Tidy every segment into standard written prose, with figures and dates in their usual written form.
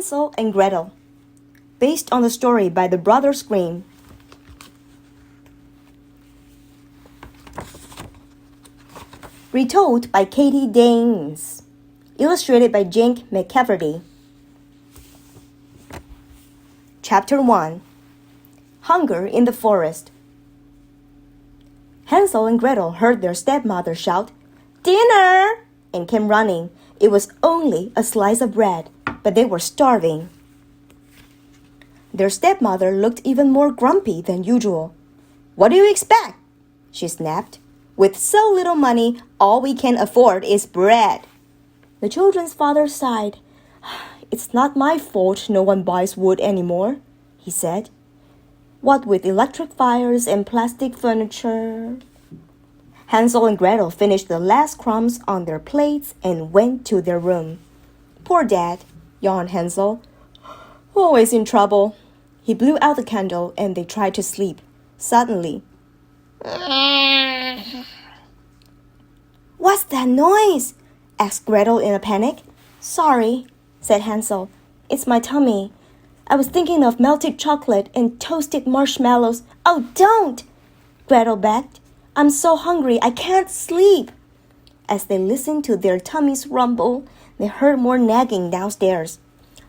Hansel and Gretel, based on the story by the Brothers Grimm. Retold by Katie Danes. Illustrated by Jink McCafferty. Chapter 1. Hunger in the Forest. Hansel and Gretel heard their stepmother shout, "Dinner!" and came running. It was only a slice of bread, but they were starving. Their stepmother looked even more grumpy than usual. "What do you expect?" she snapped. "With so little money, all we can afford is bread." The children's father sighed. "It's not my fault no one buys wood anymore," he said. "What with electric fires and plastic furniture." Hansel and Gretel finished the last crumbs on their plates and went to their room. "Poor Dad," yawned Hansel. "Always in trouble." He blew out the candle and they tried to sleep. Suddenly, "What's that noise?" asked Gretel in a panic. "Sorry," said Hansel. "It's my tummy. I was thinking of melted chocolate and toasted marshmallows." "Oh, don't!" Gretel begged. "I'm so hungry I can't sleep." As they listened to their tummies rumble, they heard more nagging downstairs.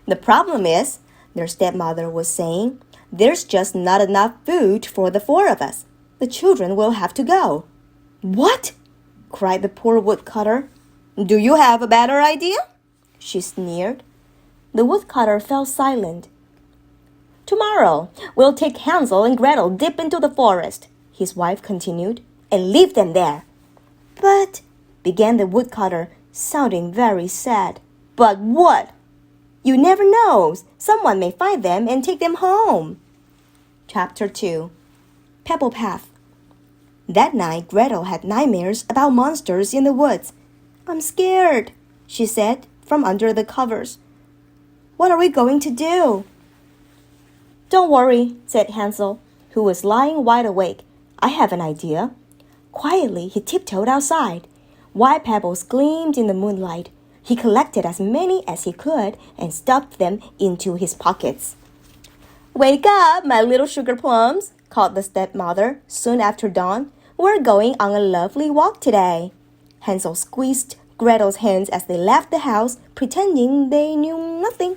"The problem is," their stepmother was saying, "there's just not enough food for the four of us. The children will have to go." "What?" cried the poor woodcutter. "Do you have a better idea?" she sneered. The woodcutter fell silent. "Tomorrow, we'll take Hansel and Gretel deep into the forest," his wife continued, "and leave them there." "But," began the woodcutter, sounding very sad. "But what?" "You never know. Someone may find them and take them home." Chapter 2. Pebblepath. That night, Gretel had nightmares about monsters in the woods. "I'm scared," she said from under the covers. "What are we going to do?" "Don't worry," said Hansel, who was lying wide awake. "I have an idea." Quietly, he tiptoed outside. White pebbles gleamed in the moonlight. He collected as many as he could and stuffed them into his pockets. "Wake up, my little sugar plums," called the stepmother soon after dawn. "We're going on a lovely walk today." Hansel squeezed Gretel's hands as they left the house, pretending they knew nothing.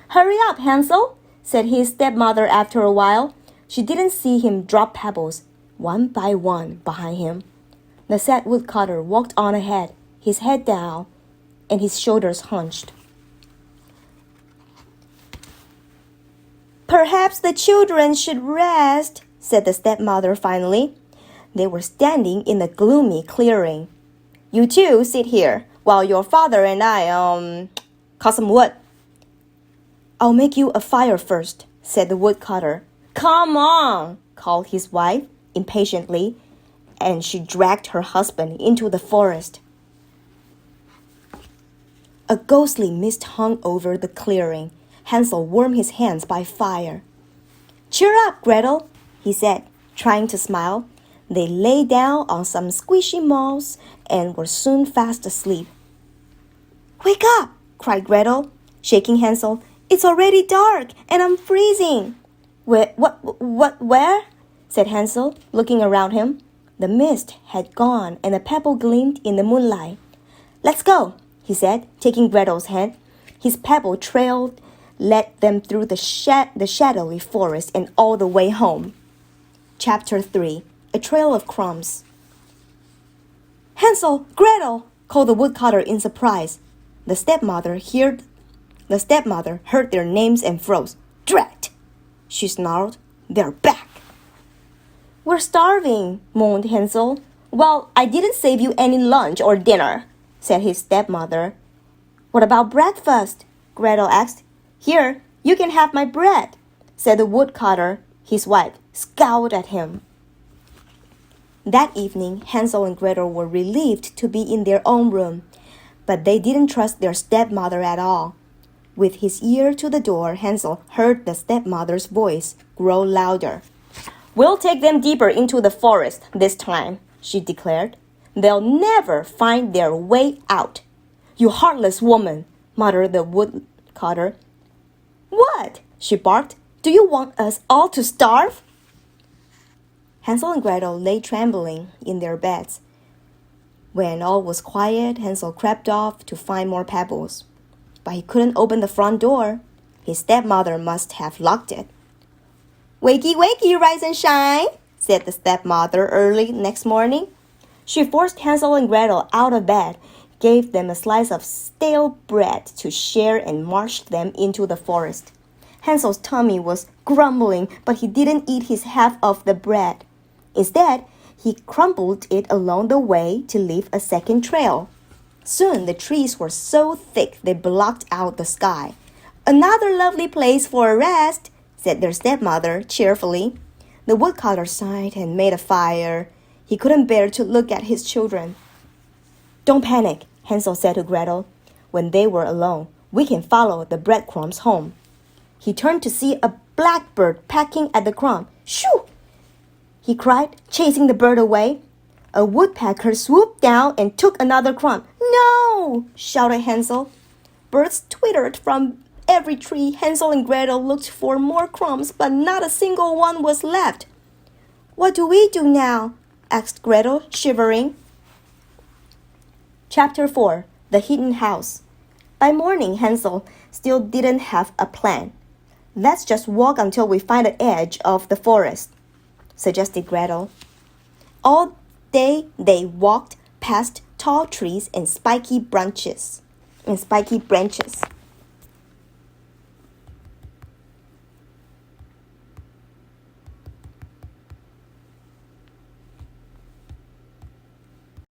"Hurry up, Hansel," said his stepmother after a while. She didn't see him drop pebbles, one by one, behind him. The sad woodcutter walked on ahead, his head down and his shoulders hunched. "Perhaps the children should rest," said the stepmother finally. They were standing in the gloomy clearing. "You two sit here, while your father and I, cut some wood." "I'll make you a fire first," said the woodcutter. "Come on," called his wife impatiently, and she dragged her husband into the forest. A ghostly mist hung over the clearing. Hansel warmed his hands by fire. "Cheer up, Gretel," he said, trying to smile. They lay down on some squishy moss and were soon fast asleep. "Wake up!" cried Gretel, shaking Hansel. "It's already dark and I'm freezing." Where?" said Hansel, looking around him. The mist had gone and a pebble gleamed in the moonlight. "Let's go," he said, taking Gretel's hand. His pebble trail led them through the shadowy forest and all the way home. Chapter 3. A Trail of Crumbs. "Hansel! Gretel!" called the woodcutter in surprise. The stepmother heard their names and froze. "Drat!" she snarled. "They're back." "We're starving," moaned Hansel. "Well, I didn't save you any lunch or dinner," said his stepmother. "What about breakfast?" Gretel asked. "Here, you can have my bread," said the woodcutter. His wife scowled at him. That evening, Hansel and Gretel were relieved to be in their own room, but they didn't trust their stepmother at all. With his ear to the door, Hansel heard the stepmother's voice grow louder. "We'll take them deeper into the forest this time," she declared. "They'll never find their way out." "You heartless woman," muttered the woodcutter. What? She barked. Do you want us all to starve? Hansel and Gretel lay trembling in their beds. When all was quiet, Hansel crept off to find more pebbles. But he couldn't open the front door. His stepmother must have locked it. Wakey, wakey, rise and shine, said the stepmother early next morning. She forced Hansel and Gretel out of bed, gave them a slice of stale bread to share, and marched them into the forest. Hansel's tummy was grumbling, but he didn't eat his half of the bread. Instead, he crumbled it along the way to leave a second trail. Soon the trees were so thick they blocked out the sky. Another lovely place for a rest, said their stepmother cheerfully. The woodcutter sighed and made a fire. He couldn't bear to look at his children. Don't panic, Hansel said to Gretel. When they were alone, we can follow the breadcrumbs home. He turned to see a blackbird pecking at the crumb. Shoo! He cried, chasing the bird away. A woodpecker swooped down and took another crumb. No! Shouted Hansel. Birds twittered from every tree. Hansel and Gretel looked for more crumbs, but not a single one was left. What do we do now? Asked Gretel, shivering. Chapter 4. The Hidden House. By morning, Hansel still didn't have a plan. Let's just walk until we find the edge of the forest, suggested Gretel. All day they walked past tall trees and spiky branches.